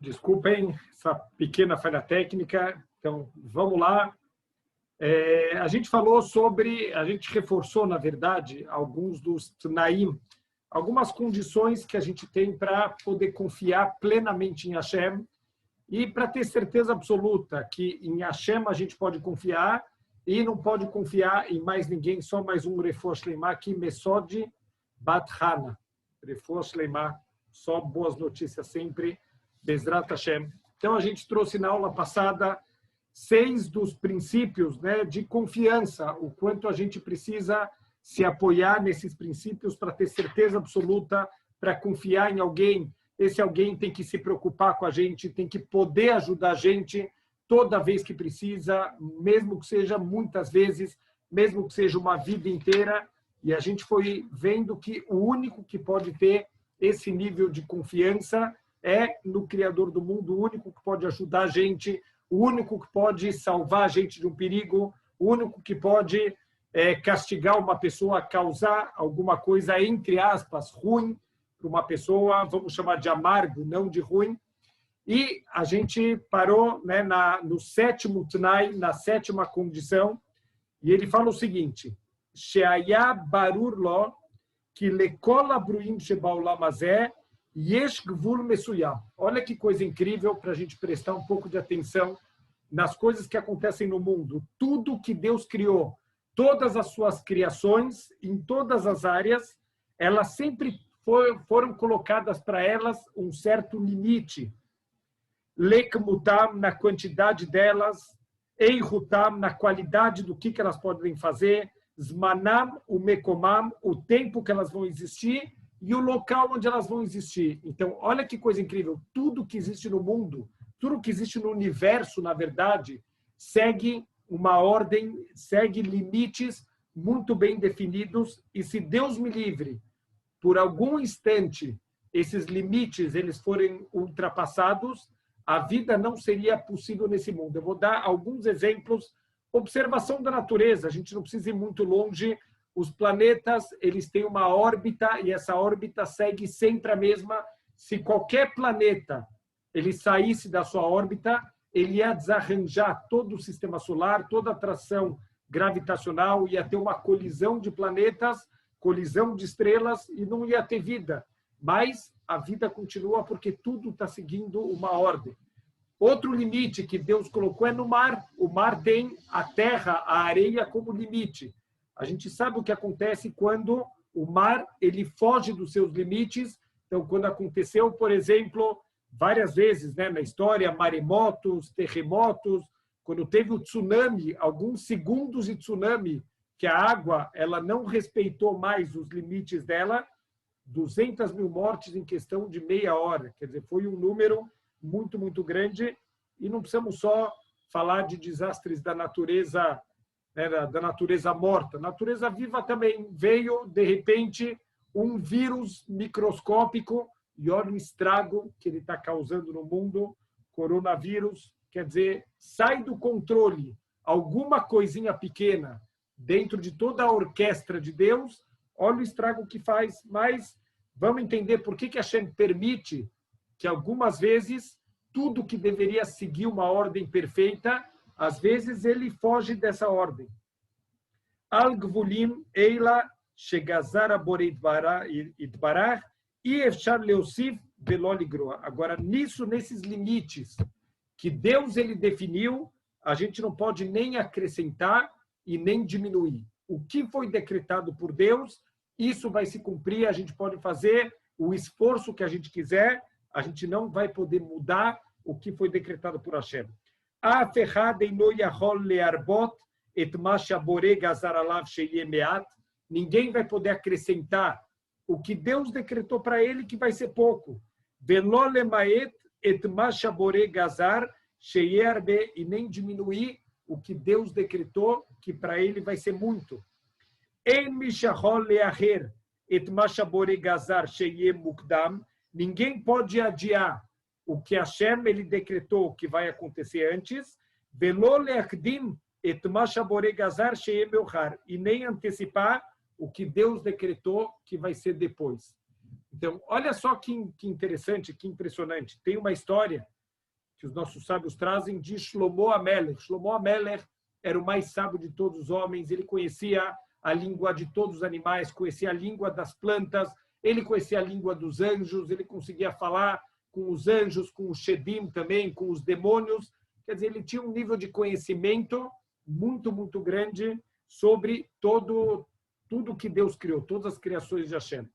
Desculpem essa pequena falha técnica. Então, vamos lá. A gente falou sobre, a gente reforçou, na verdade, alguns dos Tnaim, algumas condições que a gente tem para poder confiar plenamente em Hashem e para ter certeza absoluta que em Hashem a gente pode confiar e não pode confiar em mais ninguém, só mais um Refuah Shleimah, que Mesod Bat Hana. Refuah Shleimah, só boas notícias sempre, Bezrat Hashem. Então, a gente trouxe na aula passada 6 dos princípios, né, de confiança, o quanto a gente precisa se apoiar nesses princípios para ter certeza absoluta, para confiar em alguém. Esse alguém tem que se preocupar com a gente, tem que poder ajudar a gente toda vez que precisa, mesmo que seja muitas vezes, mesmo que seja uma vida inteira. E a gente foi vendo que o único que pode ter esse nível de confiança é no Criador do mundo, o único que pode ajudar a gente, o único que pode salvar a gente de um perigo, o único que pode castigar uma pessoa, causar alguma coisa, entre aspas, ruim para uma pessoa, vamos chamar de amargo, não de ruim. E a gente parou, né, no 7º Tnai, na 7ª condição, e ele fala o seguinte: Sheaya barur lo, que lekol abruim shebaolam hazeh, yesh gvul mesuyam. Olha que coisa incrível para a gente prestar um pouco de atenção nas coisas que acontecem no mundo. Tudo que Deus criou, todas as suas criações, em todas as áreas, elas sempre foram colocadas para elas um certo limite. Lekmutam, na quantidade delas, Eihutam, na qualidade do que elas podem fazer, Zmanam, o Mekomam, o tempo que elas vão existir e o local onde elas vão existir. Então, olha que coisa incrível. Tudo que existe no mundo, tudo que existe no universo, na verdade, segue uma ordem, segue limites muito bem definidos. E se Deus me livre, por algum instante, esses limites eles forem ultrapassados, a vida não seria possível nesse mundo. Eu vou dar alguns exemplos. Observação da natureza, a gente não precisa ir muito longe. Os planetas, eles têm uma órbita e essa órbita segue sempre a mesma. Se qualquer planeta ele saísse da sua órbita, ele ia desarranjar todo o sistema solar, toda a atração gravitacional, ia ter uma colisão de planetas, colisão de estrelas e não ia ter vida. Mas a vida continua porque tudo está seguindo uma ordem. Outro limite que Deus colocou é no mar. O mar tem a terra, a areia como limite. A gente sabe o que acontece quando o mar ele foge dos seus limites. Então, quando aconteceu, por exemplo, várias vezes, né, na história, maremotos, terremotos, quando teve o tsunami, alguns segundos de tsunami, que a água ela não respeitou mais os limites dela, 200 mil mortes em questão de meia hora. Quer dizer, foi um número muito, muito grande. E não precisamos só falar de desastres da natureza, né, da natureza morta. A natureza viva também veio, de repente, um vírus microscópico e olha o estrago que ele está causando no mundo, coronavírus. Quer dizer, sai do controle alguma coisinha pequena dentro de toda a orquestra de Deus, olha o estrago que faz. Mas vamos entender por que Hashem permite que algumas vezes tudo que deveria seguir uma ordem perfeita, às vezes ele foge dessa ordem. Al-Gvulim, Eila, Shegazara Borei Itbarach, e Efshar Leosif Veloligroa. Agora, nesses limites que Deus ele definiu, a gente não pode nem acrescentar e nem diminuir. O que foi decretado por Deus, isso vai se cumprir, a gente pode fazer o esforço que a gente quiser, a gente não vai poder mudar o que foi decretado por Hashem. Ninguém vai poder acrescentar o que Deus decretou para ele, que vai ser pouco. E nem diminuir o que Deus decretou, que para ele vai ser muito. Ninguém pode adiar o que Hashem ele decretou que vai acontecer antes, e nem antecipar o que Deus decretou que vai ser depois. Então, olha só que interessante, que impressionante. Tem uma história que os nossos sábios trazem de Shlomo HaMelech. Shlomo HaMelech era o mais sábio de todos os homens, ele conhecia a língua de todos os animais, conhecia a língua das plantas, ele conhecia a língua dos anjos, ele conseguia falar com os anjos, com os Shedim também, com os demônios. Quer dizer, ele tinha um nível de conhecimento muito, muito grande sobre tudo que Deus criou, todas as criações de Hashem.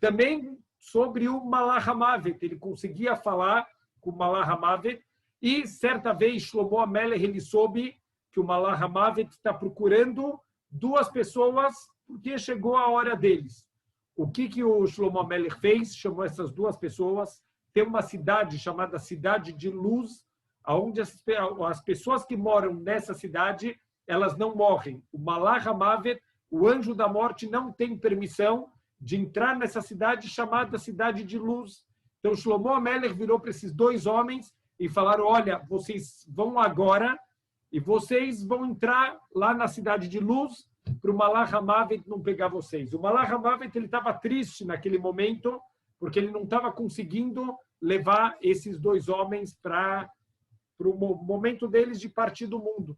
Também sobre o Malach HaMavet, ele conseguia falar com o Malach HaMavet, e certa vez Shlomo HaMelech ele soube que o Malach HaMavet está procurando duas pessoas porque chegou a hora deles. O que o Shlomo HaMelech fez? Chamou essas duas pessoas. Tem uma cidade chamada Cidade de Luz, onde as pessoas que moram nessa cidade, elas não morrem. O Malach HaMavet, o anjo da morte, não tem permissão de entrar nessa cidade chamada Cidade de Luz. Então, Shlomo HaMelech virou para esses dois homens e falaram, olha, vocês vão agora e vocês vão entrar lá na Cidade de Luz para o Malach HaMavet não pegar vocês. O Malach HaMavet estava triste naquele momento porque ele não estava conseguindo levar esses dois homens para o momento deles de partir do mundo.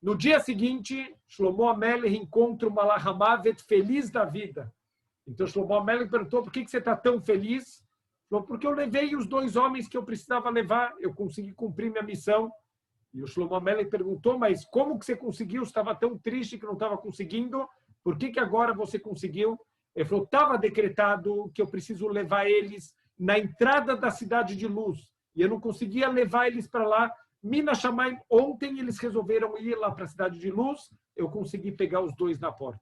No dia seguinte, Shlomo HaMelech encontra o Malach HaMavet feliz da vida. Então, Shlomo HaMelech perguntou, por que você está tão feliz? Falou, porque eu levei os dois homens que eu precisava levar, eu consegui cumprir minha missão. E o Shlomo HaMelech perguntou, mas como que você conseguiu? Você estava tão triste que não estava conseguindo, por que agora você conseguiu? Ele falou, estava decretado que eu preciso levar eles na entrada da Cidade de Luz, e eu não conseguia levar eles para lá. Mina Shamayim, ontem eles resolveram ir lá para a Cidade de Luz, eu consegui pegar os dois na porta.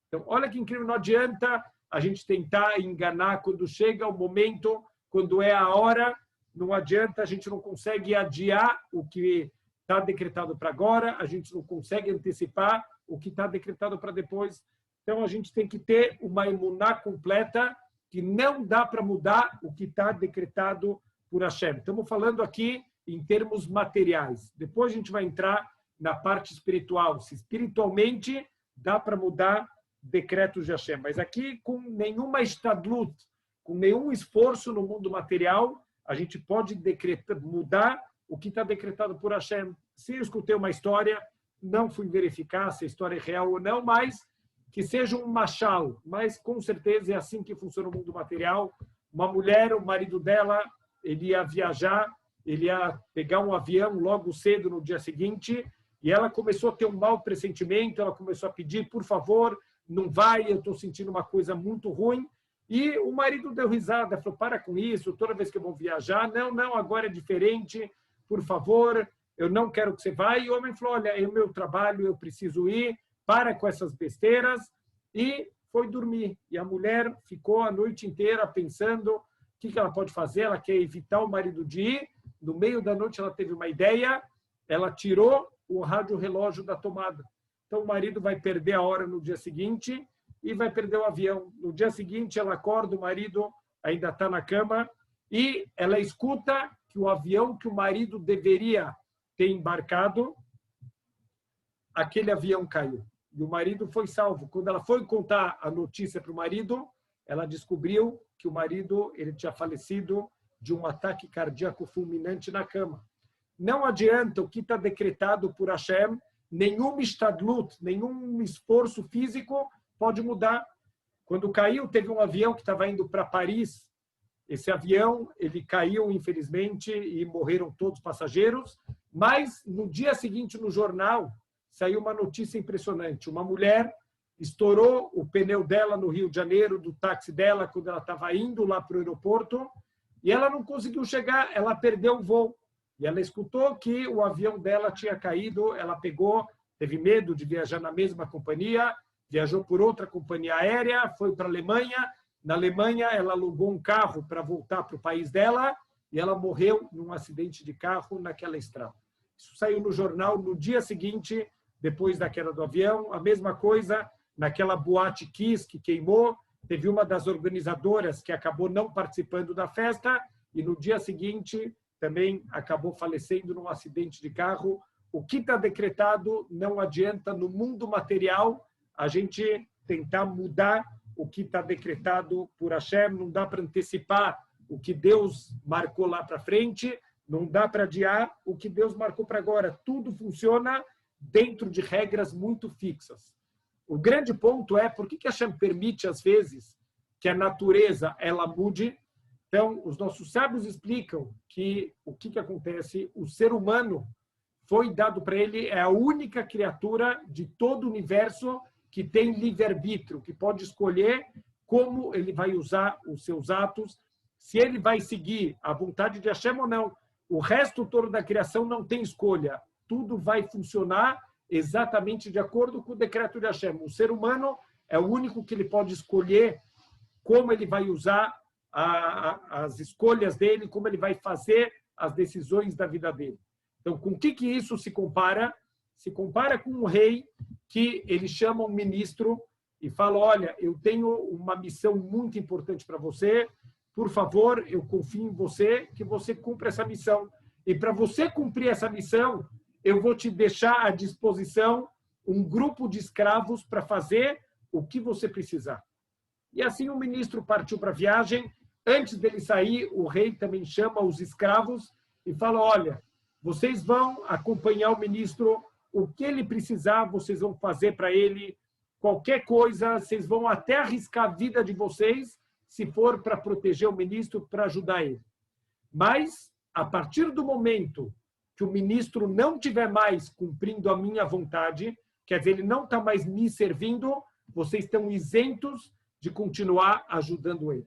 Então, olha que incrível, não adianta a gente tentar enganar quando chega o momento, quando é a hora, não adianta, a gente não consegue adiar o que está decretado para agora, a gente não consegue antecipar o que está decretado para depois. Então, a gente tem que ter uma emuná completa, que não dá para mudar o que está decretado por Hashem. Estamos falando aqui em termos materiais. Depois a gente vai entrar na parte espiritual. Se espiritualmente dá para mudar decretos de Hashem. Mas aqui, com nenhuma estadlut, com nenhum esforço no mundo material, a gente pode mudar o que está decretado por Hashem. Se eu escutei uma história, não fui verificar se a história é real ou não, mas que seja um machal. Mas, com certeza, é assim que funciona o mundo material. Uma mulher, o marido dela, ele ia viajar, ele ia pegar um avião logo cedo no dia seguinte, e ela começou a ter um mau pressentimento, ela começou a pedir, por favor, não vai, eu estou sentindo uma coisa muito ruim. E o marido deu risada, falou, para com isso, toda vez que eu vou viajar, não, agora é diferente, por favor, eu não quero que você vá. E o homem falou, olha, é o meu trabalho, eu preciso ir, para com essas besteiras, e foi dormir. E a mulher ficou a noite inteira pensando o que ela pode fazer, ela quer evitar o marido de ir. No meio da noite ela teve uma ideia, ela tirou o rádio relógio da tomada. Então o marido vai perder a hora no dia seguinte e vai perder o avião. No dia seguinte ela acorda, o marido ainda está na cama e ela escuta que o avião que o marido deveria ter embarcado, aquele avião caiu. E o marido foi salvo. Quando ela foi contar a notícia para o marido, ela descobriu que o marido ele tinha falecido de um ataque cardíaco fulminante na cama. Não adianta o que está decretado por Hashem, nenhum estadlut, nenhum esforço físico pode mudar. Quando caiu, teve um avião que estava indo para Paris. Esse avião ele caiu, infelizmente, e morreram todos os passageiros. Mas, no dia seguinte, no jornal, saiu uma notícia impressionante. Uma mulher estourou o pneu dela no Rio de Janeiro, do táxi dela, quando ela estava indo lá para o aeroporto, e ela não conseguiu chegar, ela perdeu o voo. E ela escutou que o avião dela tinha caído, ela pegou, teve medo de viajar na mesma companhia, viajou por outra companhia aérea, foi para a Alemanha. Na Alemanha, ela alugou um carro para voltar para o país dela e ela morreu num acidente de carro naquela estrada. Isso saiu no jornal no dia seguinte, depois da queda do avião. A mesma coisa naquela boate Kiss que queimou. Teve uma das organizadoras que acabou não participando da festa e no dia seguinte também acabou falecendo num acidente de carro. O que está decretado não adianta no mundo material a gente tentar mudar o que está decretado por Hashem, não dá para antecipar o que Deus marcou lá para frente, não dá para adiar o que Deus marcou para agora. Tudo funciona dentro de regras muito fixas. O grande ponto é por que Hashem permite, às vezes, que a natureza ela mude. Então, os nossos sábios explicam que o que acontece, o ser humano foi dado para ele, é a única criatura de todo o universo que tem livre-arbítrio, que pode escolher como ele vai usar os seus atos, se ele vai seguir a vontade de Hashem ou não. O resto todo da criação não tem escolha. Tudo vai funcionar exatamente de acordo com o decreto de Hashem. O ser humano é o único que ele pode escolher como ele vai usar as escolhas dele, como ele vai fazer as decisões da vida dele. Então, com o que isso se compara? Se compara com um rei que ele chama um ministro e fala, olha, eu tenho uma missão muito importante para você, por favor, eu confio em você, que você cumpra essa missão. E para você cumprir essa missão, eu vou te deixar à disposição um grupo de escravos para fazer o que você precisar. E assim o ministro partiu para a viagem. Antes dele sair, o rei também chama os escravos e fala, olha, vocês vão acompanhar o ministro, o que ele precisar, vocês vão fazer para ele, qualquer coisa, vocês vão até arriscar a vida de vocês, se for para proteger o ministro, para ajudar ele. Mas, a partir do momento que o ministro não estiver mais cumprindo a minha vontade, quer dizer, ele não está mais me servindo, vocês estão isentos de continuar ajudando ele.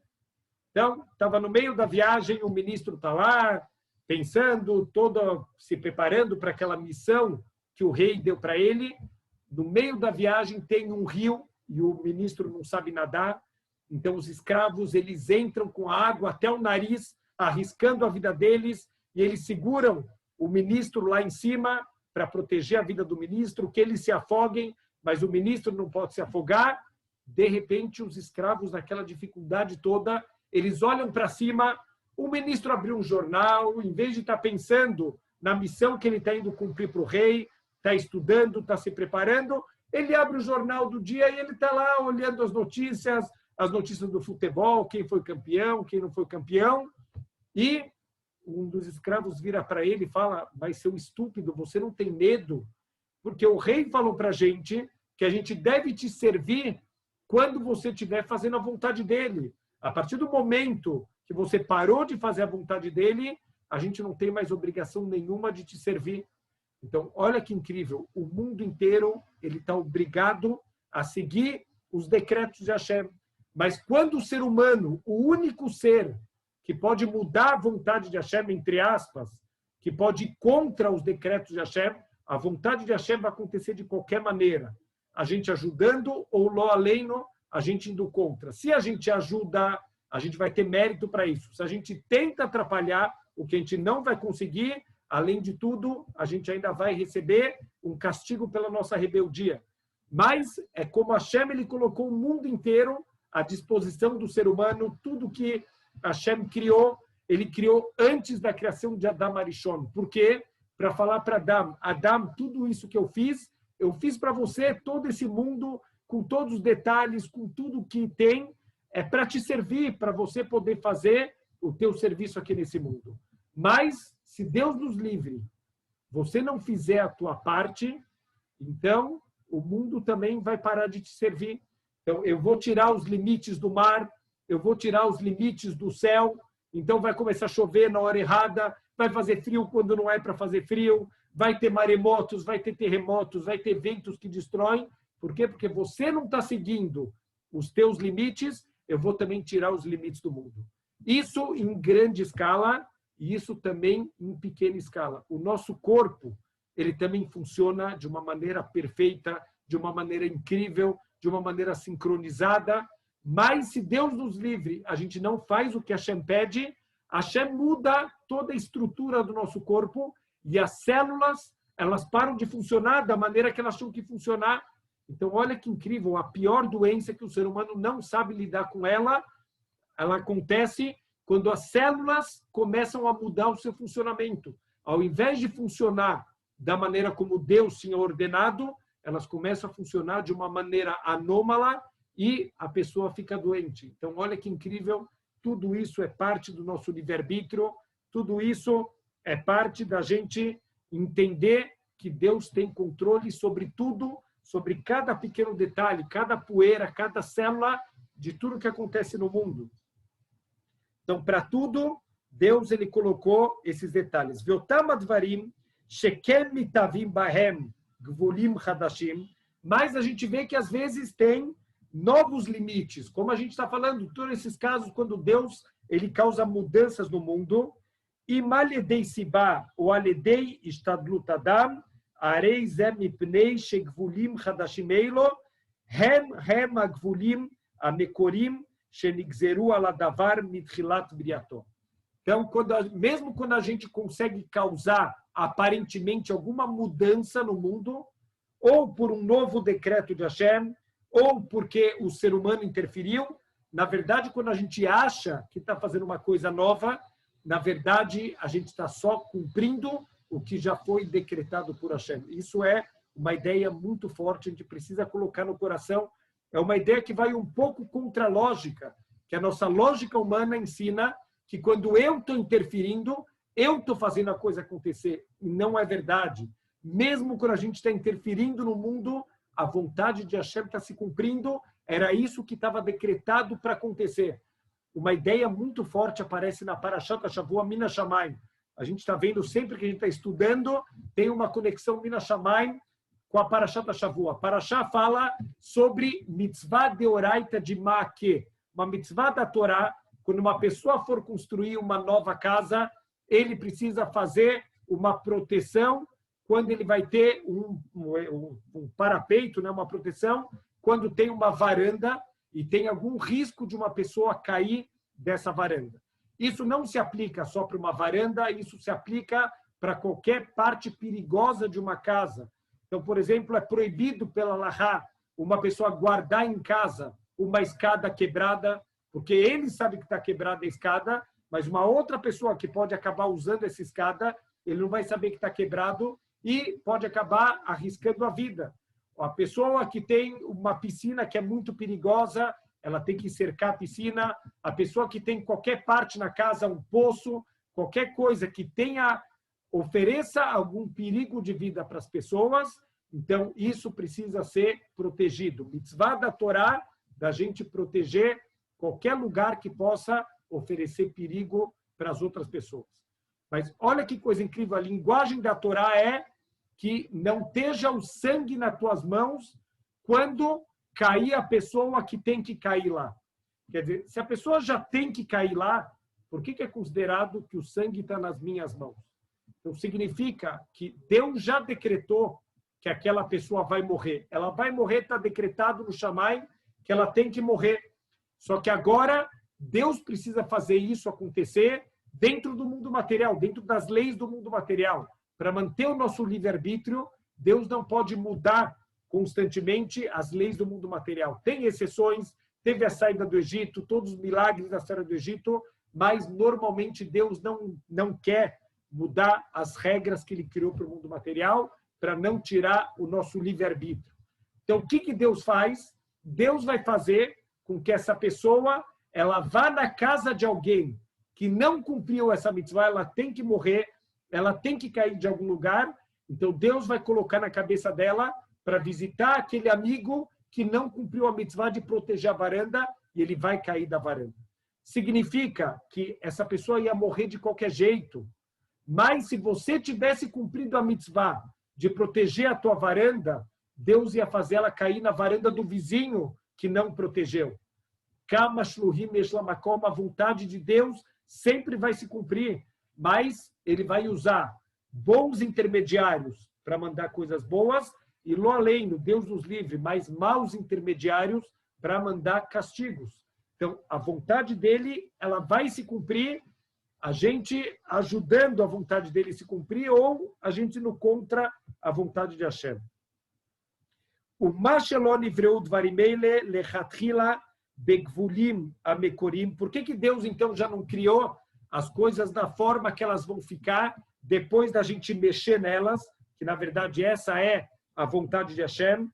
Então, estava no meio da viagem, o ministro está lá, pensando, todo se preparando para aquela missão que o rei deu para ele. No meio da viagem tem um rio e o ministro não sabe nadar. Então, os escravos, eles entram com a água até o nariz, arriscando a vida deles, e eles seguram o ministro lá em cima para proteger a vida do ministro, que eles se afoguem, mas o ministro não pode se afogar. De repente, os escravos, naquela dificuldade toda, eles olham para cima, o ministro abriu um jornal, em vez de estar pensando na missão que ele está indo cumprir para o rei, está estudando, está se preparando, ele abre o jornal do dia e ele está lá olhando as notícias do futebol, quem foi campeão, quem não foi campeão, e um dos escravos vira para ele e fala, mas seu estúpido, você não tem medo? Porque o rei falou para a gente que a gente deve te servir quando você estiver fazendo a vontade dele. A partir do momento que você parou de fazer a vontade dele, a gente não tem mais obrigação nenhuma de te servir. Então, olha que incrível, o mundo inteiro ele está obrigado a seguir os decretos de Hashem. Mas quando o ser humano, o único ser que pode mudar a vontade de Hashem, entre aspas, que pode ir contra os decretos de Hashem, a vontade de Hashem vai acontecer de qualquer maneira. A gente ajudando ou lo aleino, a gente indo contra. Se a gente ajuda, a gente vai ter mérito para isso. Se a gente tenta atrapalhar, o que a gente não vai conseguir, além de tudo, a gente ainda vai receber um castigo pela nossa rebeldia. Mas é como Hashem, ele colocou o mundo inteiro à disposição do ser humano, tudo que Hashem criou, ele criou antes da criação de Adam Arishon. Por quê? Para falar para Adam, Adam, tudo isso que eu fiz para você, todo esse mundo, com todos os detalhes, com tudo que tem, é para te servir, para você poder fazer o teu serviço aqui nesse mundo. Mas, se Deus nos livre, você não fizer a tua parte, então o mundo também vai parar de te servir. Então, eu vou tirar os limites do mar, eu vou tirar os limites do céu, então vai começar a chover na hora errada, vai fazer frio quando não é para fazer frio, vai ter maremotos, vai ter terremotos, vai ter ventos que destroem. Por quê? Porque você não está seguindo os teus limites, eu vou também tirar os limites do mundo. Isso em grande escala e isso também em pequena escala. O nosso corpo, ele também funciona de uma maneira perfeita, de uma maneira incrível, de uma maneira sincronizada, mas se Deus nos livre, a gente não faz o que Hashem pede, Hashem muda toda a estrutura do nosso corpo e as células, elas param de funcionar da maneira que elas tinham que funcionar. Então, olha que incrível, a pior doença que o ser humano não sabe lidar com ela acontece quando as células começam a mudar o seu funcionamento. Ao invés de funcionar da maneira como Deus tinha ordenado, elas começam a funcionar de uma maneira anômala e a pessoa fica doente. Então, olha que incrível, tudo isso é parte do nosso livre-arbítrio, tudo isso é parte da gente entender que Deus tem controle sobre tudo, sobre cada pequeno detalhe, cada poeira, cada célula de tudo que acontece no mundo. Então, para tudo, Deus ele colocou esses detalhes. V'otam advarim sheken mitavim bahem gvulim hadashim. Mas a gente vê que às vezes tem novos limites, como a gente está falando, todos esses casos quando Deus ele causa mudanças no mundo. E maledei siba ou aledei istadlut adam arei ze mipnei shegvulim hadashim eilo hem agvulim amekorim shenigzeru aladavar mitchilat briato. Então, mesmo quando a gente consegue causar aparentemente alguma mudança no mundo, ou por um novo decreto de Hashem, ou porque o ser humano interferiu, na verdade, quando a gente acha que está fazendo uma coisa nova, na verdade, a gente está só cumprindo o que já foi decretado por Hashem. Isso é uma ideia muito forte, a gente precisa colocar no coração. É uma ideia que vai um pouco contra a lógica, que a nossa lógica humana ensina que quando eu estou interferindo, eu estou fazendo a coisa acontecer. E não é verdade. Mesmo quando a gente está interferindo no mundo, a vontade de Hashem está se cumprindo, era isso que estava decretado para acontecer. Uma ideia muito forte aparece na Parashat HaShavua Min HaShamayim. A gente está vendo sempre que a gente está estudando, tem uma conexão Min HaShamayim com a Parashat HaShavua. A Parashá fala sobre mitzvah deoraita de Ma'akeh, uma mitzvah da Torá. Quando uma pessoa for construir uma nova casa, ele precisa fazer uma proteção quando ele vai ter um parapeito, né, uma proteção, quando tem uma varanda e tem algum risco de uma pessoa cair dessa varanda. Isso não se aplica só para uma varanda, isso se aplica para qualquer parte perigosa de uma casa. Então, por exemplo, é proibido pela Lahá uma pessoa guardar em casa uma escada quebrada, porque ele sabe que está quebrada a escada, mas uma outra pessoa que pode acabar usando essa escada, ele não vai saber que está quebrado e pode acabar arriscando a vida. A pessoa que tem uma piscina que é muito perigosa, ela tem que cercar a piscina. A pessoa que tem qualquer parte na casa, um poço, qualquer coisa que tenha, ofereça algum perigo de vida para as pessoas, então isso precisa ser protegido. Mitzvah da Torá, da gente proteger qualquer lugar que possa oferecer perigo para as outras pessoas. Mas olha que coisa incrível, a linguagem da Torá é que não esteja o sangue nas tuas mãos quando cair a pessoa que tem que cair lá. Quer dizer, se a pessoa já tem que cair lá, por que é considerado que o sangue está nas minhas mãos? Então, significa que Deus já decretou que aquela pessoa vai morrer. Ela vai morrer, está decretado no Shammai que ela tem que morrer. Só que agora, Deus precisa fazer isso acontecer dentro do mundo material, dentro das leis do mundo material. Para manter o nosso livre-arbítrio, Deus não pode mudar constantemente as leis do mundo material. Tem exceções, teve a saída do Egito, todos os milagres da saída do Egito, mas normalmente Deus não quer mudar as regras que ele criou para o mundo material para não tirar o nosso livre-arbítrio. Então, o que Deus faz? Deus vai fazer com que essa pessoa ela vá na casa de alguém que não cumpriu essa mitzvah, ela tem que morrer, ela tem que cair de algum lugar. Então, Deus vai colocar na cabeça dela para visitar aquele amigo que não cumpriu a mitzvah de proteger a varanda e ele vai cair da varanda. Significa que essa pessoa ia morrer de qualquer jeito, mas se você tivesse cumprido a mitzvah de proteger a tua varanda, Deus ia fazer ela cair na varanda do vizinho que não protegeu. Kama shluhim eshlamakom, a vontade de Deus sempre vai se cumprir, mas ele vai usar bons intermediários para mandar coisas boas e lo além, Deus nos livre, mas maus intermediários para mandar castigos. Então, a vontade dele, ela vai se cumprir, a gente ajudando a vontade dele se cumprir ou a gente indo contra a vontade de Hashem. O Mashelon Ivreu Dvarimele Lechatchila Begvulim Amekorim. Por que Deus, então, já não criou as coisas da forma que elas vão ficar depois da gente mexer nelas? Que, na verdade, essa é a vontade de Hashem.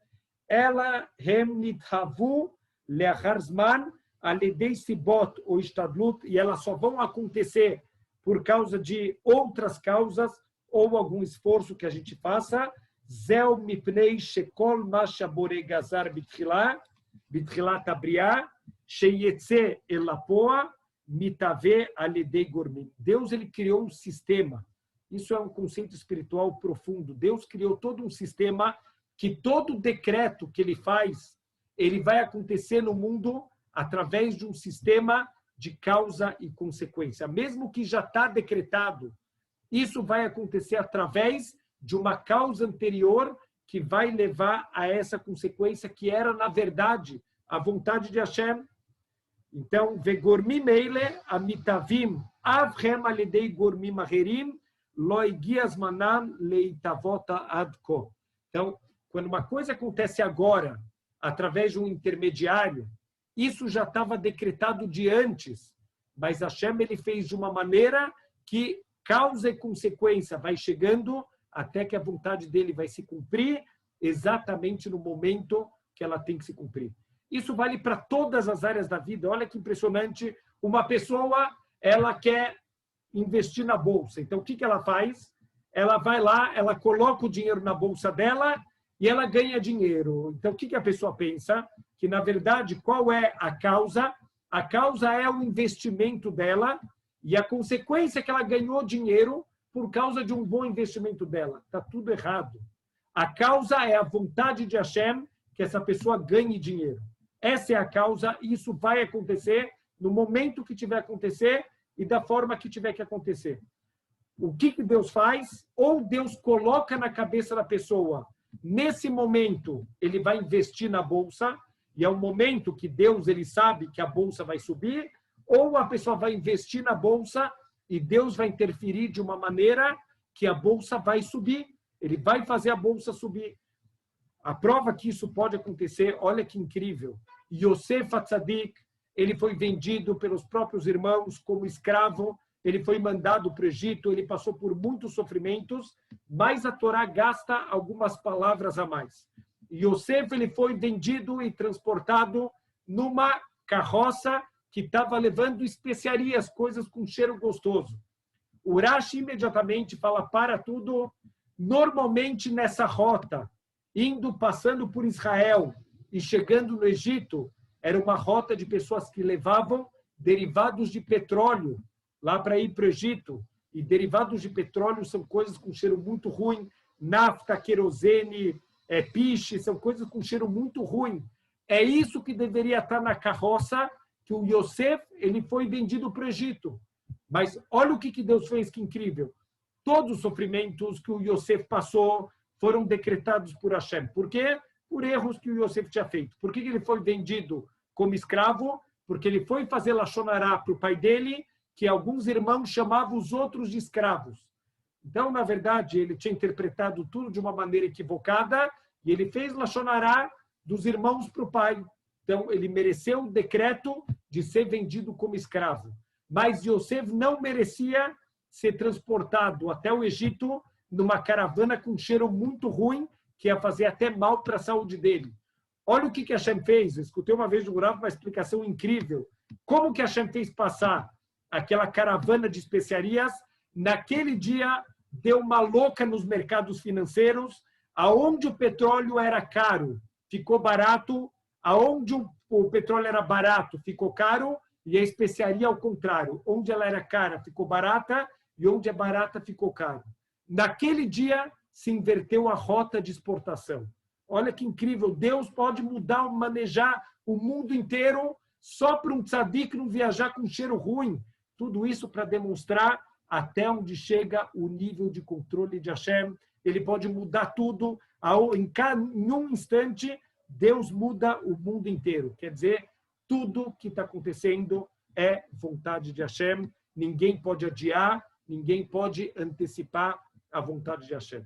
Ela Hem Nithavu le'achar zman, alidei sibot ou istadlut, e elas só vão acontecer por causa de outras causas ou algum esforço que a gente faça. Zeu mipnei shekol ma shaborei gazar bitchilat abriá, sheyetze elapoa, mitave alidei gormim. Deus ele criou um sistema. Isso é um conceito espiritual profundo. Deus criou todo um sistema que todo decreto que ele faz, ele vai acontecer no mundo através de um sistema de causa e consequência. Mesmo que já está decretado, isso vai acontecer através de uma causa anterior que vai levar a essa consequência que era, na verdade, a vontade de Hashem. Então, vegormim meile amitavim avchem alidei gormim acherim lo igias manam leitavota adko. Então, quando uma coisa acontece agora, através de um intermediário, isso já estava decretado de antes, mas Hashem ele fez de uma maneira que causa e consequência vai chegando até que a vontade dele vai se cumprir exatamente no momento que ela tem que se cumprir. Isso vale para todas as áreas da vida. Olha que impressionante. Uma pessoa, ela quer investir na bolsa. Então, o que ela faz? Ela vai lá, ela coloca o dinheiro na bolsa dela e ela ganha dinheiro. Então, o que a pessoa pensa? Que, na verdade, qual é a causa? A causa é o investimento dela e a consequência é que ela ganhou dinheiro por causa de um bom investimento dela. Está tudo errado. A causa é a vontade de Hashem que essa pessoa ganhe dinheiro. Essa é a causa e isso vai acontecer no momento que tiver que acontecer e da forma que tiver que acontecer. O que Deus faz? Ou Deus coloca na cabeça da pessoa, nesse momento, ele vai investir na bolsa, e é o momento que Deus ele sabe que a bolsa vai subir, ou a pessoa vai investir na bolsa e Deus vai interferir de uma maneira que a bolsa vai subir. Ele vai fazer a bolsa subir. A prova que isso pode acontecer, olha que incrível. Yosef Atzadik, ele foi vendido pelos próprios irmãos como escravo, ele foi mandado para o Egito, ele passou por muitos sofrimentos, mas a Torá gasta algumas palavras a mais. Yosef ele foi vendido e transportado numa carroça que estava levando especiarias, coisas com cheiro gostoso. O Rashi imediatamente fala para tudo. Normalmente nessa rota, passando por Israel e chegando no Egito, era uma rota de pessoas que levavam derivados de petróleo lá para ir para o Egito. E derivados de petróleo são coisas com cheiro muito ruim, nafta, querosene, piche, são coisas com cheiro muito ruim. É isso que deveria estar na carroça que o Yosef ele foi vendido para o Egito. Mas olha o que Deus fez, que incrível. Todos os sofrimentos que o Yosef passou foram decretados por Hashem. Por quê? Por erros que o Yosef tinha feito. Por que ele foi vendido como escravo? Porque ele foi fazer Lashon Hará para o pai dele, que alguns irmãos chamavam os outros de escravos. Então, na verdade, ele tinha interpretado tudo de uma maneira equivocada e ele fez Lashon Hará dos irmãos para o pai. Então, ele mereceu o decreto de ser vendido como escravo. Mas Yosef não merecia ser transportado até o Egito numa caravana com cheiro muito ruim, que ia fazer até mal para a saúde dele. Olha o que Hashem fez. Eu escutei uma vez do Rav uma explicação incrível. Como que Hashem fez passar aquela caravana de especiarias? Naquele dia, deu uma louca nos mercados financeiros, aonde o petróleo era caro, ficou barato, aonde o petróleo era barato, ficou caro, e a especiaria ao contrário. Onde ela era cara, ficou barata, e onde é barata, ficou caro. Naquele dia, se inverteu a rota de exportação. Olha que incrível. Deus pode mudar, manejar o mundo inteiro só para um tzadik não viajar com cheiro ruim. Tudo isso para demonstrar até onde chega o nível de controle de Hashem. Ele pode mudar tudo. Em um instante, Deus muda o mundo inteiro. Quer dizer, tudo que está acontecendo é vontade de Hashem. Ninguém pode adiar, ninguém pode antecipar a vontade de Hashem.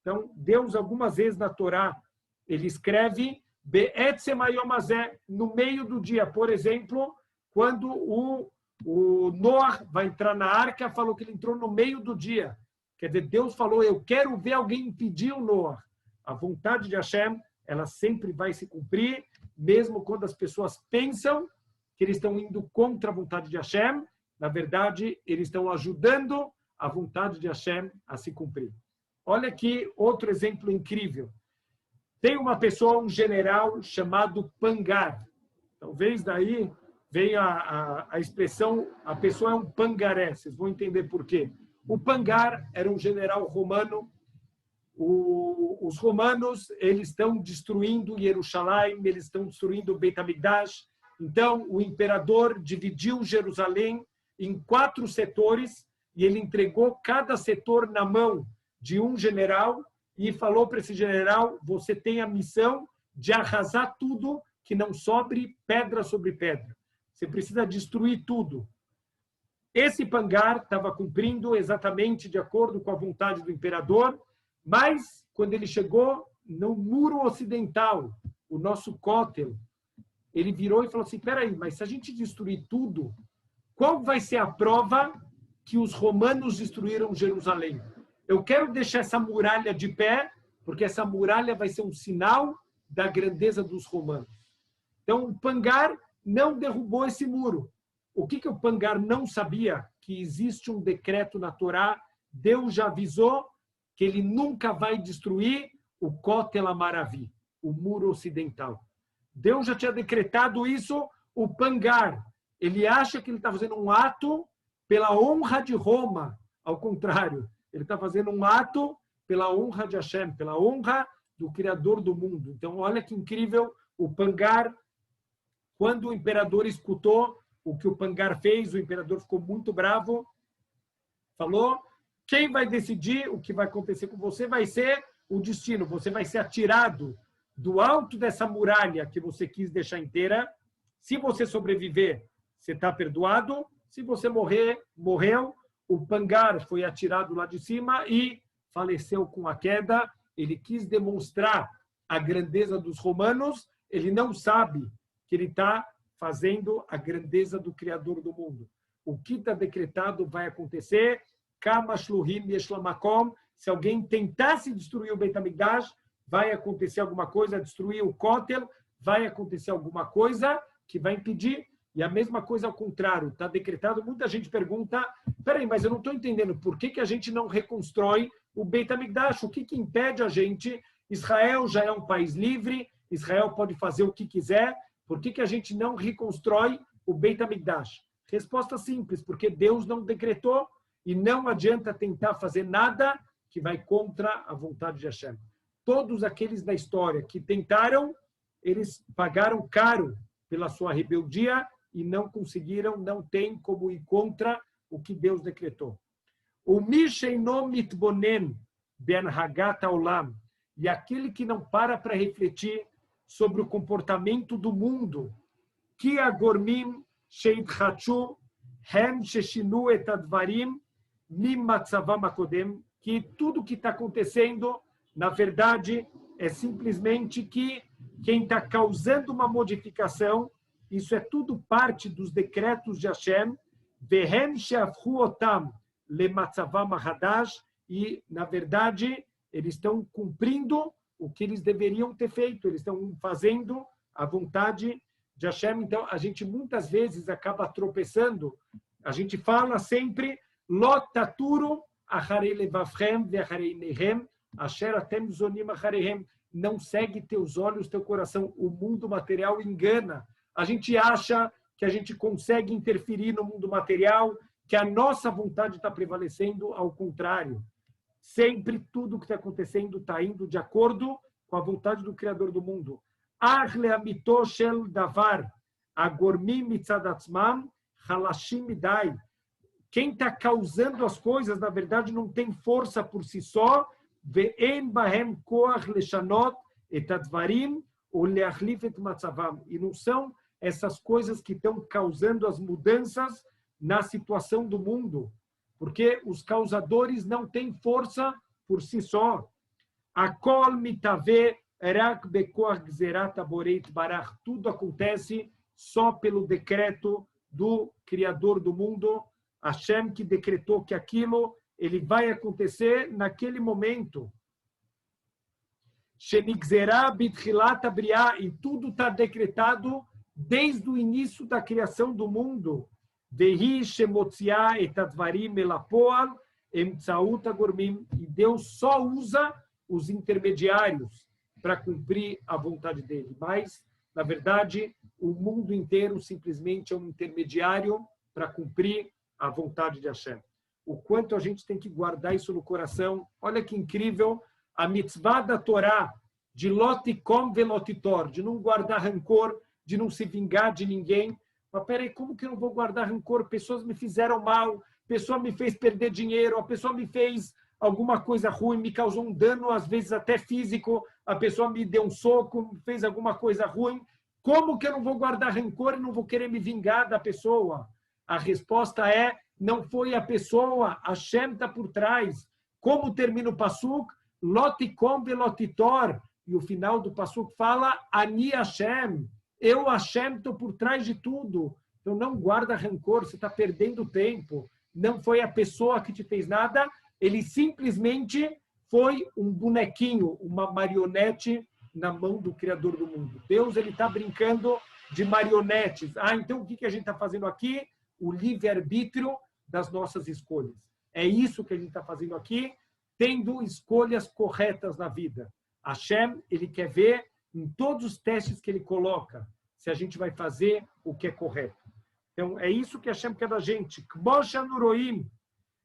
Então, Deus, algumas vezes na Torá, ele escreve no meio do dia. Por exemplo, quando o Noah vai entrar na arca, falou que ele entrou no meio do dia. Quer dizer, Deus falou, eu quero ver alguém impedir o Noah. A vontade de Hashem ela sempre vai se cumprir, mesmo quando as pessoas pensam que eles estão indo contra a vontade de Hashem. Na verdade, eles estão ajudando a vontade de Hashem a se cumprir. Olha aqui outro exemplo incrível. Tem uma pessoa, um general chamado Pangar. Talvez daí venha a expressão, a pessoa é um pangaré. Vocês vão entender por quê. O Pangar era um general romano. Os romanos, eles estão destruindo Jerusalém, eles estão destruindo Beit HaMikdash. Então, o imperador dividiu Jerusalém em 4 setores e ele entregou cada setor na mão de um general e falou para esse general: você tem a missão de arrasar tudo, que não sobre pedra sobre pedra. Você precisa destruir tudo. Esse Pangar estava cumprindo exatamente de acordo com a vontade do imperador, mas quando ele chegou no muro ocidental, o nosso Kotel, ele virou e falou assim: espera aí, mas se a gente destruir tudo, qual vai ser a prova que os romanos destruíram Jerusalém? Eu quero deixar essa muralha de pé, porque essa muralha vai ser um sinal da grandeza dos romanos. Então, o Pangar não derrubou esse muro. O que o Pangar não sabia? Que existe um decreto na Torá, Deus já avisou que ele nunca vai destruir o Kotel Amaravi, o muro ocidental. Deus já tinha decretado isso. O Pangar, ele acha que ele está fazendo um ato pela honra de Roma. Ao contrário, ele está fazendo um ato pela honra de Hashem, pela honra do Criador do mundo. Então, olha que incrível. O Pangar, quando o imperador escutou o que o Pangar fez, o imperador ficou muito bravo, falou: quem vai decidir o que vai acontecer com você vai ser o destino. Você vai ser atirado do alto dessa muralha que você quis deixar inteira. Se você sobreviver, você está perdoado. Se você morrer, morreu. O Pangar foi atirado lá de cima e faleceu com a queda. Ele quis demonstrar a grandeza dos romanos. Ele não sabe que ele está fazendo a grandeza do Criador do mundo. O que está decretado vai acontecer. Kama shluhim yesh lamakom. Se alguém tentasse destruir o Beit HaMikdash, vai acontecer alguma coisa, destruir o Kotel, vai acontecer alguma coisa que vai impedir. E a mesma coisa ao contrário, está decretado. Muita gente pergunta: peraí, mas eu não estou entendendo, por que a gente não reconstrói o Beit HaMikdash? O que impede a gente? Israel já é um país livre, Israel pode fazer o que quiser, por que a gente não reconstrói o Beit HaMikdash? Resposta simples: porque Deus não decretou e não adianta tentar fazer nada que vai contra a vontade de Hashem. Todos aqueles da história que tentaram, eles pagaram caro pela sua rebeldia e não conseguiram, não tem como ir contra o que Deus decretou. O Misheino mitbonen ben hagat haolam, e aquele que não para refletir sobre o comportamento do mundo, que agormim sheitchachu hem sheshinu et advarim mim matzavam akodem, que tudo que está acontecendo, na verdade, é simplesmente que quem está causando uma modificação, isso é tudo parte dos decretos de Hashem, vehem sheafhu otam lematzavam hadash, e, na verdade, eles estão cumprindo o que eles deveriam ter feito, eles estão fazendo a vontade de Hashem. Então, a gente muitas vezes acaba tropeçando, a gente fala sempre, Lot taturu acharei levavchem ve'acharei nehem asher atem zonim acharehem. Não segue teus olhos, teu coração. O mundo material engana. A gente acha que a gente consegue interferir no mundo material, que a nossa vontade está prevalecendo, ao contrário. Sempre tudo que está acontecendo está indo de acordo com a vontade do Criador do mundo. Achle amito shel davar, agormim mitzadatzmam, halashim midai. Quem está causando as coisas, na verdade, não tem força por si só. Ve'en bahem koach leshanot et advarim ou leachlif et matzavam. E não são essas coisas que estão causando as mudanças na situação do mundo, porque os causadores não têm força por si só. Akol mitave rak bekoach gzerat aboreit barach. Tudo acontece só pelo decreto do Criador do mundo, Hashem, que decretou que aquilo ele vai acontecer naquele momento. Shenigzerá bitchilat abriá, e tudo está decretado desde o início da criação do mundo. Vehi shemotziá et advarim elapoal emtsaut agormim. E Deus só usa os intermediários para cumprir a vontade dele. Mas, na verdade, o mundo inteiro simplesmente é um intermediário para cumprir a vontade de Hashem. O quanto a gente tem que guardar isso no coração. Olha que incrível a mitzvah da Torá de lotikom velotitor, de não guardar rancor, de não se vingar de ninguém. Mas peraí, como que eu não vou guardar rancor? Pessoas me fizeram mal, pessoa me fez perder dinheiro, a pessoa me fez alguma coisa ruim, me causou um dano, às vezes até físico, a pessoa me deu um soco, fez alguma coisa ruim. Como que eu não vou guardar rancor e não vou querer me vingar da pessoa? A resposta é, não foi a pessoa, Hashem está por trás. Como termina o Pasuk? Lotikom velotitor. E o final do Pasuk fala, Ani Hashem. Eu, Hashem, estou por trás de tudo. Então não guarda rancor, você está perdendo tempo. Não foi a pessoa que te fez nada, ele simplesmente foi um bonequinho, uma marionete na mão do Criador do mundo. Deus, ele está brincando de marionetes. Então o que a gente está fazendo aqui? O livre-arbítrio das nossas escolhas. É isso que a gente está fazendo aqui, tendo escolhas corretas na vida. Hashem, ele quer ver em todos os testes que ele coloca, se a gente vai fazer o que é correto. Então, é isso que Hashem quer da gente. Kmosha nuroim,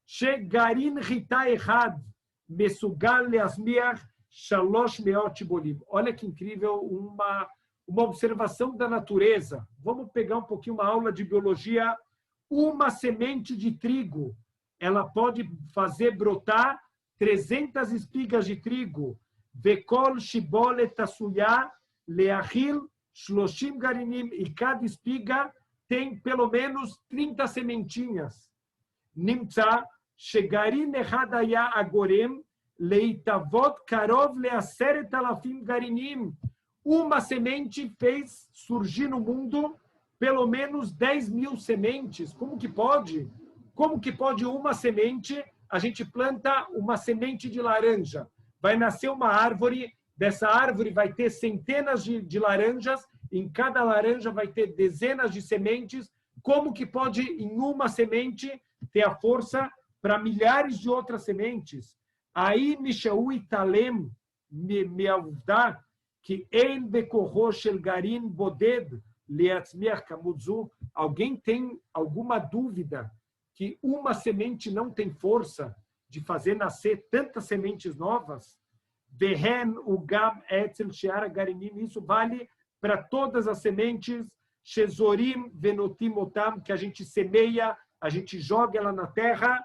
shegarin rita echad, mesugal leasmiach, shalosh meot bolim. Olha que incrível, uma observação da natureza. Vamos pegar um pouquinho uma aula de biologia. Uma semente de trigo, ela pode fazer brotar 300 espigas de trigo. Vekol shibolet tasuyá leachil shloshim garinim. E cada espiga tem pelo menos 30 sementinhas. Nimtza shegarin echadaya agorem leitavot karov leaseret alafim garinim. Uma semente fez surgir no mundo pelo menos 10.000 sementes. Como que pode? Como que pode uma semente? A gente planta uma semente de laranja. Vai nascer uma árvore, dessa árvore vai ter centenas de laranjas, em cada laranja vai ter dezenas de sementes. Como que pode, em uma semente, ter a força para milhares de outras sementes? Aí, Mishaú Italem, me avdá, que ein bekorro shel garin boded, alguém tem alguma dúvida que uma semente não tem força de fazer nascer tantas sementes novas? Isso vale para todas as sementes, que a gente semeia, a gente joga ela na terra,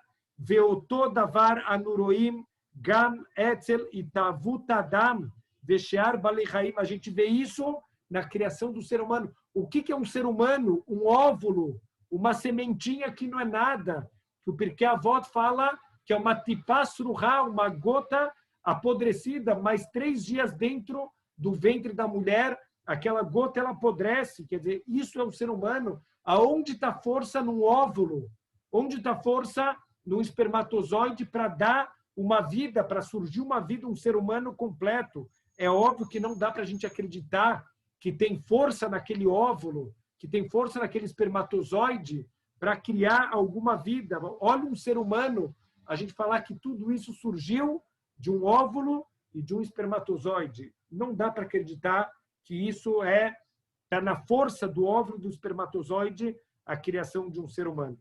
a gente vê isso na criação do ser humano. O que é um ser humano? Um óvulo, uma sementinha que não é nada. Porque a avó fala que é uma tipasruha, uma gota apodrecida, mas 3 dias dentro do ventre da mulher, aquela gota ela apodrece. Quer dizer, isso é um ser humano. Aonde está a força num óvulo? Onde está a força num espermatozoide para dar uma vida, para surgir uma vida, um ser humano completo? É óbvio que não dá para a gente acreditar que tem força naquele óvulo, que tem força naquele espermatozoide para criar alguma vida. Olha um ser humano, a gente falar que tudo isso surgiu de um óvulo e de um espermatozoide. Não dá para acreditar que isso está na força do óvulo e do espermatozoide a criação de um ser humano.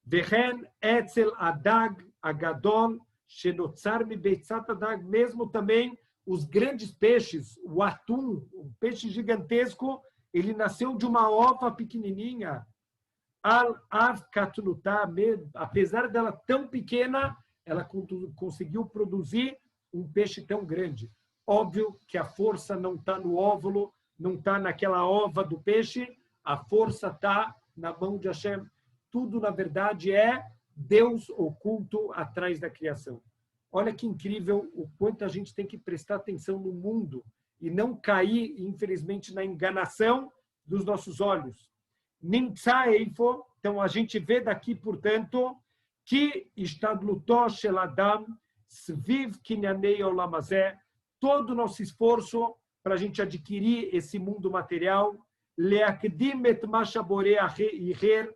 Vehen etzel adag agadol shenotzar mi beitzat adag, mesmo também os grandes peixes, o atum, um peixe gigantesco, ele nasceu de uma ova pequenininha. Apesar dela tão pequena, ela conseguiu produzir um peixe tão grande. Óbvio que a força não está no óvulo, não está naquela ova do peixe, a força está na mão de Hashem. Tudo, na verdade, é Deus oculto atrás da criação. Olha que incrível o quanto a gente tem que prestar atenção no mundo e não cair, infelizmente, na enganação dos nossos olhos. Nimtza eifo, então a gente vê daqui, portanto, que estadlutó shel adam, Sviv kinyanei olam hazeh, todo o nosso esforço para a gente adquirir esse mundo material, leakdim et ma shaboreh iher,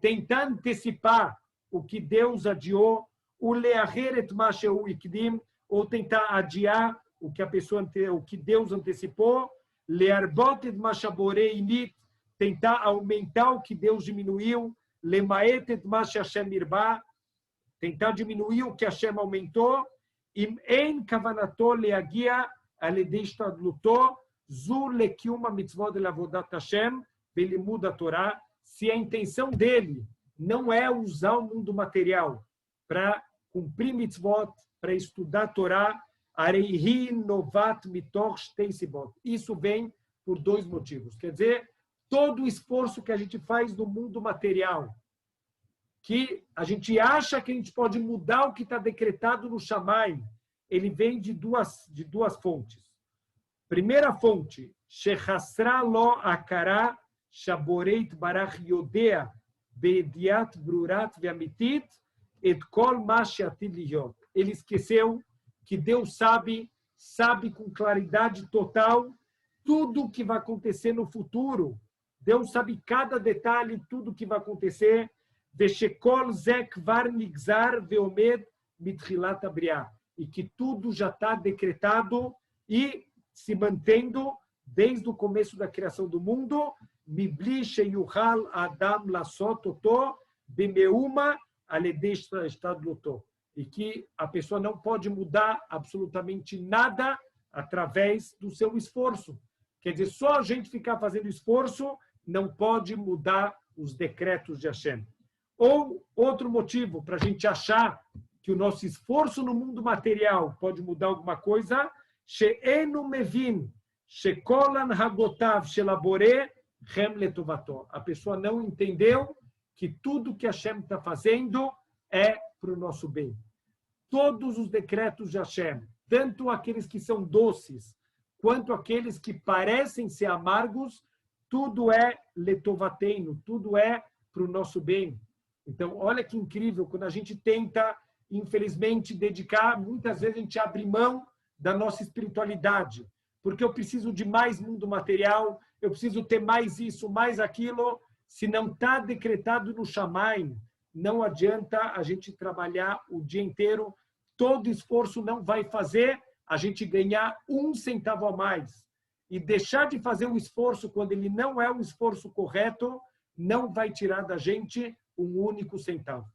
tentar antecipar o que Deus adiou, o leaher et ma shehu ikdim, ou tentar adiar o que a pessoa, o que Deus antecipou, learbot et ma shaboreh init, tentar aumentar o que Deus diminuiu, lemaet et ma she'Hashem irba, tentar diminuir o que Hashem aumentou, im en kavanato leagia al-yedei ishtadluto, zu lekium mitzvot de avodat Hashem velimud Torá, se a intenção dele não é usar o mundo material para cumprir mitzvot, para estudar a Torá, areihi novat mitoch shtei sibot. Isso vem por dois motivos. Quer dizer, todo o esforço que a gente faz no mundo material, que a gente acha que a gente pode mudar o que está decretado no Shammai, ele vem de duas fontes. Primeira fonte, Shechasra lo akara shaboreit barach yodea beediat brurat ve'amitit et kol ma she'atid lihyot. Ele esqueceu que Deus sabe com claridade total tudo o que vai acontecer no futuro. Deus sabe cada detalhe, tudo o que vai acontecer. Veshekol zek var nigzar veomed mitchilat abriah. E que tudo já está decretado e se mantendo desde o começo da criação do mundo. Mibli sheyuchal adam lasot oto bemeuma aledei estadluto. E que a pessoa não pode mudar absolutamente nada através do seu esforço. Quer dizer, só a gente ficar fazendo esforço não pode mudar os decretos de Hashem. Ou outro motivo para a gente achar que o nosso esforço no mundo material pode mudar alguma coisa, she'enu mevin, shekolan hagotav shelabore chem letovato. A pessoa não entendeu que tudo que Hashem está fazendo é para o nosso bem. Todos os decretos de Hashem, tanto aqueles que são doces, quanto aqueles que parecem ser amargos, tudo é letovateino, tudo é para o nosso bem. Então, olha que incrível, quando a gente tenta, infelizmente, dedicar, muitas vezes a gente abre mão da nossa espiritualidade, porque eu preciso de mais mundo material, eu preciso ter mais isso, mais aquilo. Se não está decretado no Shammai, não adianta a gente trabalhar o dia inteiro, todo esforço não vai fazer a gente ganhar 1 centavo a mais. E deixar de fazer um esforço quando ele não é um esforço correto, não vai tirar da gente 1 único centavo.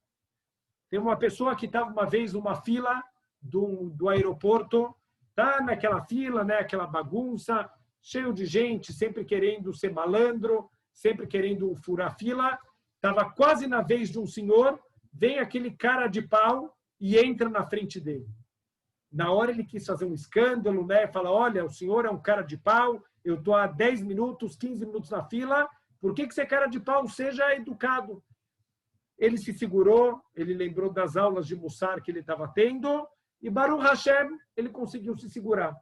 Tem uma pessoa que estava uma vez numa fila do aeroporto, tá naquela fila, né, aquela bagunça, cheio de gente, sempre querendo ser malandro, sempre querendo furar fila. Estava quase na vez de um senhor, vem aquele cara de pau e entra na frente dele. Na hora ele quis fazer um escândalo, né? Fala, olha, o senhor é um cara de pau, eu estou há 10 minutos, 15 minutos na fila, por que você é cara de pau? Seja educado. Ele se segurou, ele lembrou das aulas de Mussar que ele estava tendo, e Baruch Hashem, ele conseguiu se segurar.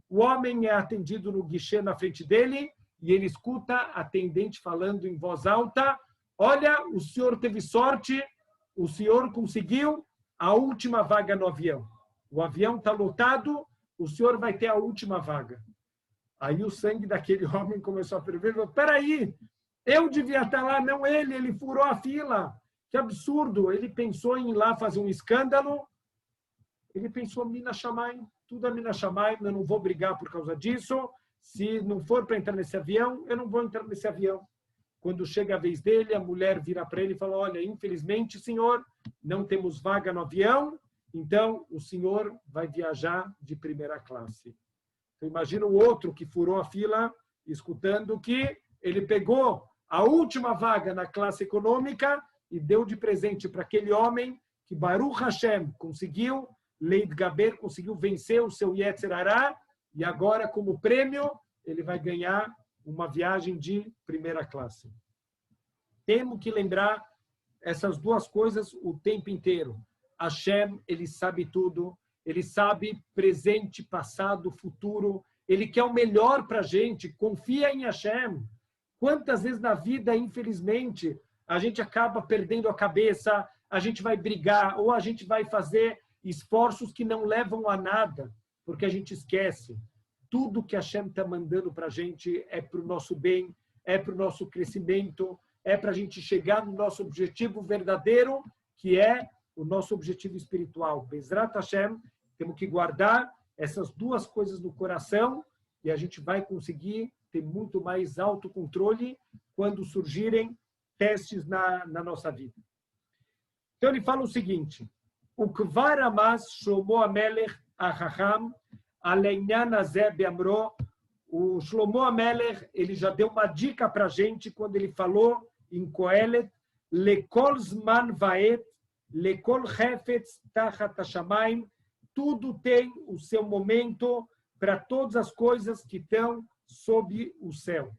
O homem é atendido no guichê na frente dele, e ele escuta a atendente falando em voz alta, olha, o senhor teve sorte, o senhor conseguiu a última vaga no avião. O avião está lotado, o senhor vai ter a última vaga. Aí o sangue daquele homem começou a ferver. Peraí, eu devia estar lá, não ele, ele furou a fila. Que absurdo, ele pensou em ir lá fazer um escândalo. Ele pensou, Mina Shammai, tudo é Mina Shammai, eu não vou brigar por causa disso. Se não for para entrar nesse avião, eu não vou entrar nesse avião. Quando chega a vez dele, a mulher vira para ele e fala, olha, infelizmente, senhor, não temos vaga no avião, então o senhor vai viajar de primeira classe. Então, imagina o outro que furou a fila, escutando que ele pegou a última vaga na classe econômica e deu de presente para aquele homem que Baruch Hashem conseguiu, Leit Gaber conseguiu vencer o seu Yetzer Hará, e agora, como prêmio, ele vai ganhar uma viagem de primeira classe. Temos que lembrar essas duas coisas o tempo inteiro. Hashem, ele sabe tudo, ele sabe presente, passado, futuro, ele quer o melhor para a gente, confia em Hashem. Quantas vezes na vida, infelizmente, a gente acaba perdendo a cabeça, a gente vai brigar, ou a gente vai fazer, esforços que não levam a nada, porque a gente esquece. Tudo que a Hashem está mandando para a gente é para o nosso bem, é para o nosso crescimento, é para a gente chegar no nosso objetivo verdadeiro, que é o nosso objetivo espiritual. Bezrat Hashem, temos que guardar essas duas coisas no coração e a gente vai conseguir ter muito mais autocontrole quando surgirem testes na nossa vida. Então ele fala o seguinte: o Kvar Amaz Shlomo Amelech Ahacham Alenyan Azeh Beamro. O Shlomo Amelech, ele já deu uma dica para a gente quando ele falou em Kohelet, Lekol Zman Vaet, Lekol Chefetz Tachat Hashamayim. Tudo tem o seu momento para todas as coisas que estão sob o céu. O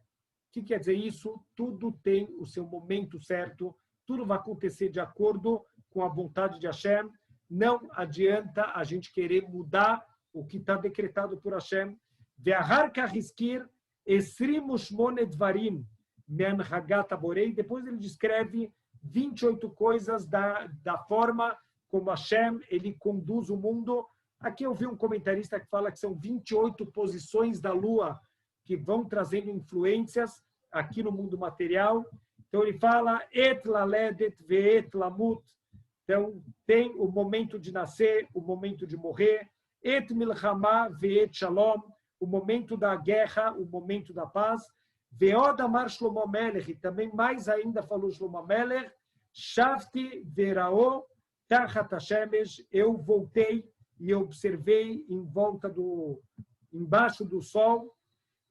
que quer dizer isso? Tudo tem o seu momento certo, tudo vai acontecer de acordo com a vontade de Hashem. Não adianta a gente querer mudar o que está decretado por Hashem. Ve'ahar kahiskir esrim u'shmone dvarim me'anhagat haborei. Depois ele descreve 28 coisas da forma como Hashem ele conduz o mundo. Aqui eu vi um comentarista que fala que são 28 posições da Lua que vão trazendo influências aqui no mundo material. Então ele fala et laledet ve'et lamut. Então tem o momento de nascer, o momento de morrer. Et milchama ve'et shalom. O momento da guerra, o momento da paz. Ve'od amar Shlomo Amelech. E também mais ainda falou Shlomo Amelech. Shavti verao tachat hashemesh. Eu voltei e eu observei embaixo do sol,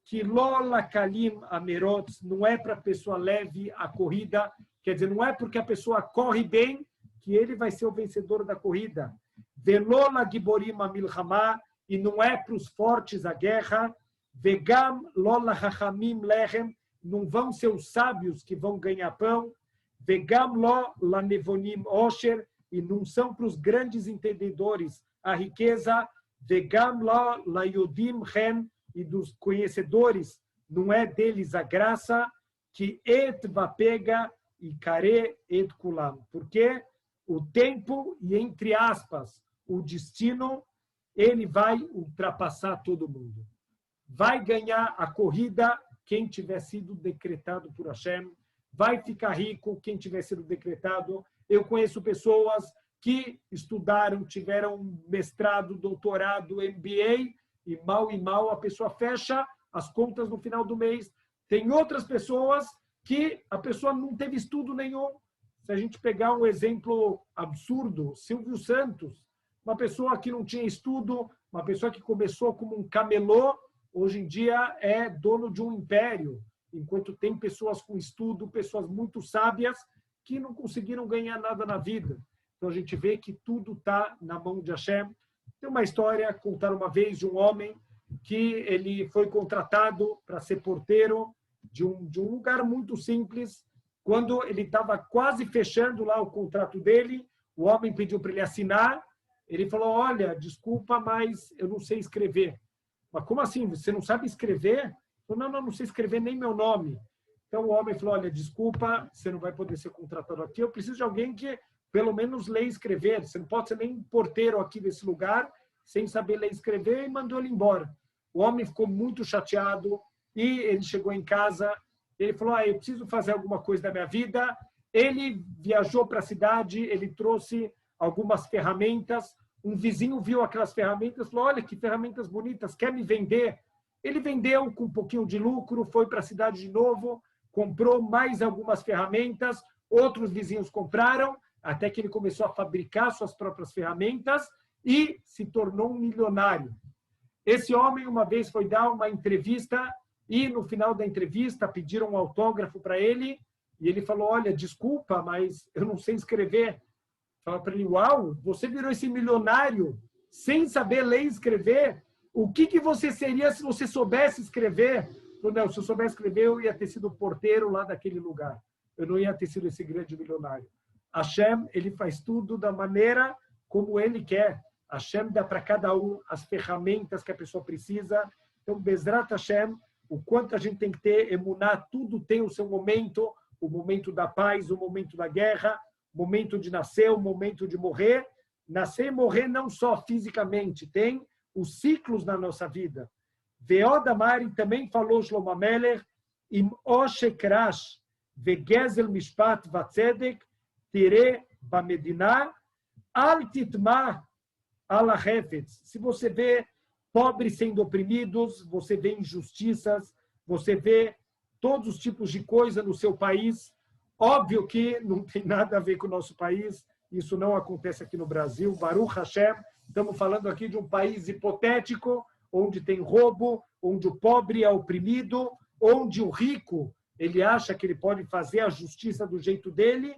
que lola kalim amerot, não é para a pessoa leve a corrida, quer dizer, não é porque a pessoa corre bem que ele vai ser o vencedor da corrida. Velola giborim amilchama, e não é para os fortes a guerra. Vegam lola hachamim lechem, não vão ser os sábios que vão ganhar pão. Vegam lo lanevonim osher, e não são para os grandes entendedores a riqueza. Vegam lo layodim chen, e dos conhecedores, não é deles a graça, que et vapega e care et kulam. Porque o tempo, e entre aspas, o destino, ele vai ultrapassar todo mundo. Vai ganhar a corrida quem tiver sido decretado por Hashem, vai ficar rico quem tiver sido decretado. Eu conheço pessoas que estudaram, tiveram mestrado, doutorado, MBA, e mal a pessoa fecha as contas no final do mês. Tem outras pessoas que a pessoa não teve estudo nenhum. Se a gente pegar um exemplo absurdo, Silvio Santos, uma pessoa que não tinha estudo, uma pessoa que começou como um camelô, hoje em dia é dono de um império, enquanto tem pessoas com estudo, pessoas muito sábias, que não conseguiram ganhar nada na vida. Então a gente vê que tudo está na mão de Hashem. Tem uma história, contaram uma vez, de um homem que ele foi contratado para ser porteiro de um lugar muito simples. Quando ele estava quase fechando lá o contrato dele, o homem pediu para ele assinar. Ele falou: olha, desculpa, mas eu não sei escrever. Mas como assim? Você não sabe escrever? Ele falou: não sei escrever nem meu nome. Então o homem falou: olha, desculpa, você não vai poder ser contratado aqui. Eu preciso de alguém que pelo menos ler e escrever. Você não pode ser nem porteiro aqui desse lugar sem saber ler e escrever, e mandou ele embora. O homem ficou muito chateado e ele chegou em casa. Ele falou: eu preciso fazer alguma coisa da minha vida. Ele viajou para a cidade, ele trouxe algumas ferramentas. Um vizinho viu aquelas ferramentas e falou: olha que ferramentas bonitas, quer me vender? Ele vendeu com um pouquinho de lucro, foi para a cidade de novo, comprou mais algumas ferramentas, outros vizinhos compraram, até que ele começou a fabricar suas próprias ferramentas e se tornou um milionário. Esse homem uma vez foi dar uma entrevista e no final da entrevista pediram um autógrafo para ele e ele falou: olha, desculpa, mas eu não sei escrever. Fala para ele: uau, você virou esse milionário sem saber ler e escrever? O que você seria se você soubesse escrever? Falou: não, se eu soubesse escrever, eu ia ter sido porteiro lá daquele lugar. Eu não ia ter sido esse grande milionário. Hashem, ele faz tudo da maneira como ele quer. Hashem dá para cada um as ferramentas que a pessoa precisa. Então, Bezrat Hashem, o quanto a gente tem que ter, emuná, tudo tem o seu momento, o momento da paz, o momento da guerra, o momento de nascer, o momento de morrer, Nascer e morrer não só fisicamente, tem os ciclos na nossa vida. Veod Amari também falou Shlomo Amelech, Im Oshek Rash vegezel mishpat vatzedek tire bamedina al titma al hafetz. Se você vê pobres sendo oprimidos, você vê injustiças, você vê todos os tipos de coisa no seu país. Óbvio que não tem nada a ver com o nosso país, isso não acontece aqui no Brasil. Baruch Hashem, estamos falando aqui de um país hipotético, onde tem roubo, onde o pobre é oprimido, onde o rico ele acha que ele pode fazer a justiça do jeito dele.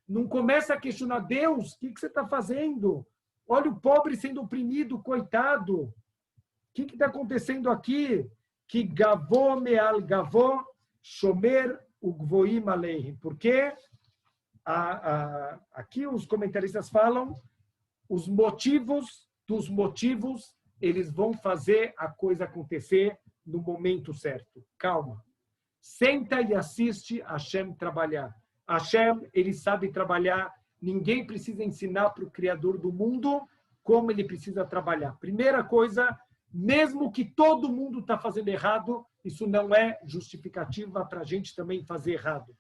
Não começa a questionar Deus, o que você está fazendo? Olha o pobre sendo oprimido, coitado. O que está acontecendo aqui? Que gavô meal gavô, shomer ugvoim aleihim. Porque aqui os comentaristas falam os motivos dos motivos, eles vão fazer a coisa acontecer no momento certo. Calma. Senta e assiste Hashem trabalhar. Hashem, ele sabe trabalhar. Ninguém precisa ensinar para o Criador do mundo como ele precisa trabalhar. Primeira coisa, mesmo que todo mundo está fazendo errado, isso não é justificativa para a gente também fazer errado.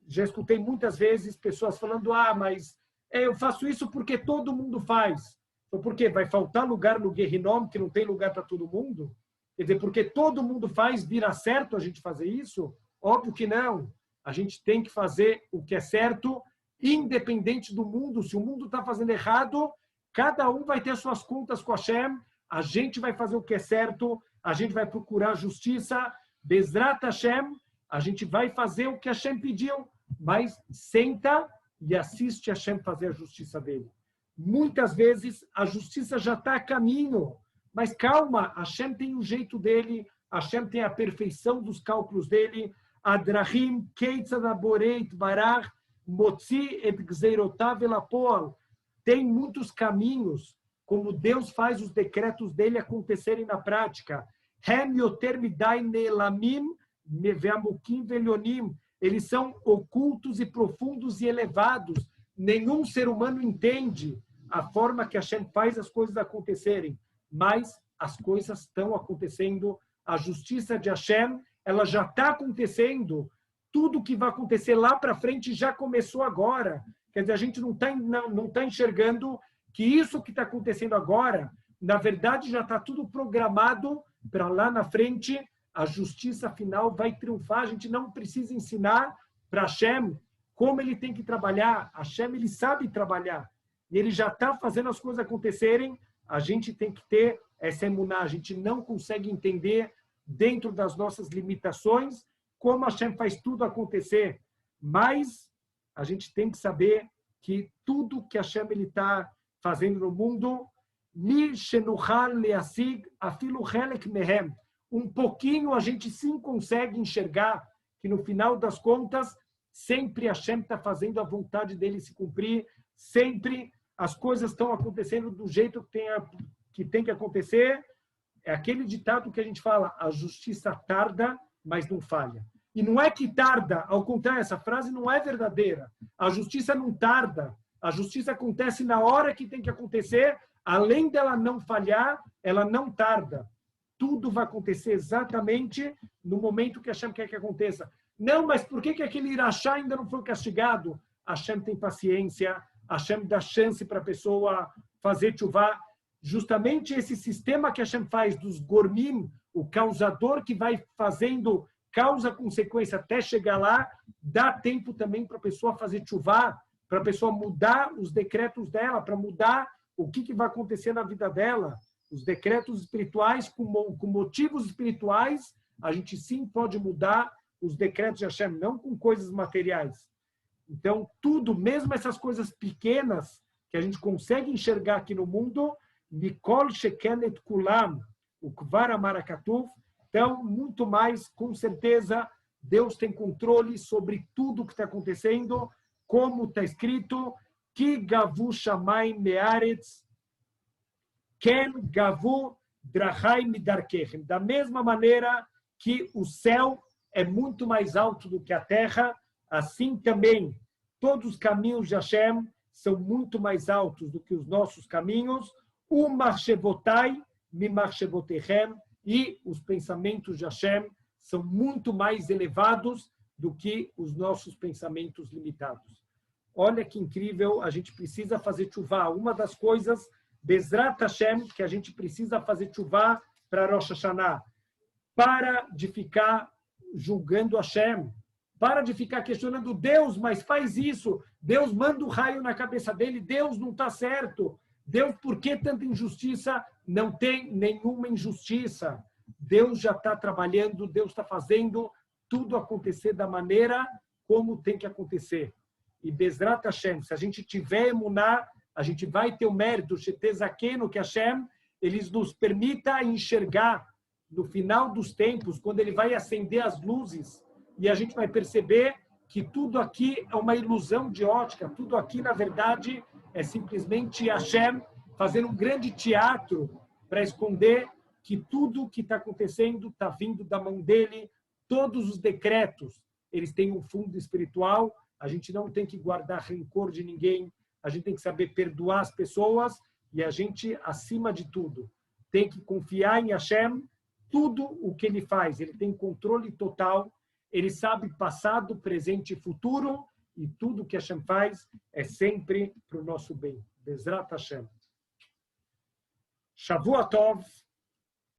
Já escutei muitas vezes pessoas falando, mas eu faço isso porque todo mundo faz. Então, por quê? Vai faltar lugar no Guerrinom, que não tem lugar para todo mundo? Quer dizer, porque todo mundo faz, vira certo a gente fazer isso? Óbvio que não. A gente tem que fazer o que é certo, independente do mundo. Se o mundo está fazendo errado, cada um vai ter suas contas com Hashem, a gente vai fazer o que é certo, a gente vai procurar justiça, Bezrat Hashem, a gente vai fazer o que Hashem pediu, mas senta e assiste Hashem fazer a justiça dele. Muitas vezes a justiça já está a caminho, mas calma, Hashem tem o jeito dele, Hashem tem a perfeição dos cálculos dele, Adrahim keitzad aboreit barach motzi et gzeirotav elapol. Tem muitos caminhos, como Deus faz os decretos dele acontecerem na prática. Hem yoter midai neelamim ve'amukim ve'lionim. Eles são ocultos e profundos e elevados. Nenhum ser humano entende a forma que Hashem faz as coisas acontecerem, mas as coisas estão acontecendo. A justiça de Hashem, ela já está acontecendo. Tudo que vai acontecer lá para frente já começou agora. Quer dizer, a gente não está enxergando que isso que está acontecendo agora, na verdade, já está tudo programado para lá na frente, a justiça final vai triunfar. A gente não precisa ensinar para Hashem como ele tem que trabalhar. Hashem, ele sabe trabalhar. E ele já está fazendo as coisas acontecerem. A gente tem que ter essa emuná. A gente não consegue entender, dentro das nossas limitações, como Hashem faz tudo acontecer. Mas a gente tem que saber que tudo que Hashem está fazendo no mundo, um pouquinho a gente sim consegue enxergar que no final das contas, sempre Hashem está fazendo a vontade dele se cumprir, sempre as coisas estão acontecendo do jeito que tem que acontecer. É aquele ditado que a gente fala, a justiça tarda, mas não falha. E não é que tarda, ao contrário, essa frase não é verdadeira. A justiça não tarda, a justiça acontece na hora que tem que acontecer, além dela não falhar, ela não tarda. Tudo vai acontecer exatamente no momento que Hashem quer que aconteça. Não, mas por que aquele Irachá ainda não foi castigado? Hashem tem paciência, Hashem dá chance para a pessoa fazer tchuvá. Justamente esse sistema que Hashem faz dos gormim, o causador que vai fazendo causa-consequência até chegar lá, dá tempo também para a pessoa fazer tchuvá, para a pessoa mudar os decretos dela, para mudar o que vai acontecer na vida dela. Os decretos espirituais, com motivos espirituais, a gente sim pode mudar os decretos de Hashem, não com coisas materiais. Então, tudo, mesmo essas coisas pequenas que a gente consegue enxergar aqui no mundo, Mikol Shekenet Kulam, o Kvar Amarakatuv, então, muito mais, com certeza, Deus tem controle sobre tudo que está acontecendo, como está escrito, Ki Gavu Shamayim Mearetz, Ken Gavu Drachai Midarkechem. Da mesma maneira que o céu é muito mais alto do que a terra, assim também todos os caminhos de Hashem são muito mais altos do que os nossos caminhos. O marchevotai, mi marchevotechem, e os pensamentos de Hashem são muito mais elevados do que os nossos pensamentos limitados. Olha que incrível, a gente precisa fazer tchuvá. Uma das coisas, Bezrat Hashem, que a gente precisa fazer tchuvá para Rosh Hashanah. Para de ficar julgando Hashem. Para de ficar questionando Deus, mas faz isso. Deus manda o raio na cabeça dele. Deus não está certo. Deus, por que tanta injustiça? Não tem nenhuma injustiça. Deus já está trabalhando, Deus está fazendo tudo acontecer da maneira como tem que acontecer. E Bezrat Hashem, se a gente tiver emuná, a gente vai ter o mérito, Shetezakenu, que Hashem, ele nos permita enxergar no final dos tempos, quando ele vai acender as luzes, e a gente vai perceber que tudo aqui é uma ilusão de ótica, tudo aqui, na verdade, é simplesmente Hashem fazendo um grande teatro para esconder que tudo que está acontecendo está vindo da mão dele, todos os decretos, eles têm um fundo espiritual, a gente não tem que guardar rancor de ninguém, a gente tem que saber perdoar as pessoas, e a gente, acima de tudo, tem que confiar em Hashem, tudo o que ele faz, ele tem controle total, ele sabe passado, presente e futuro, e tudo que Hashem faz é sempre para o nosso bem. Bezrat Hashem. Shavua Tov.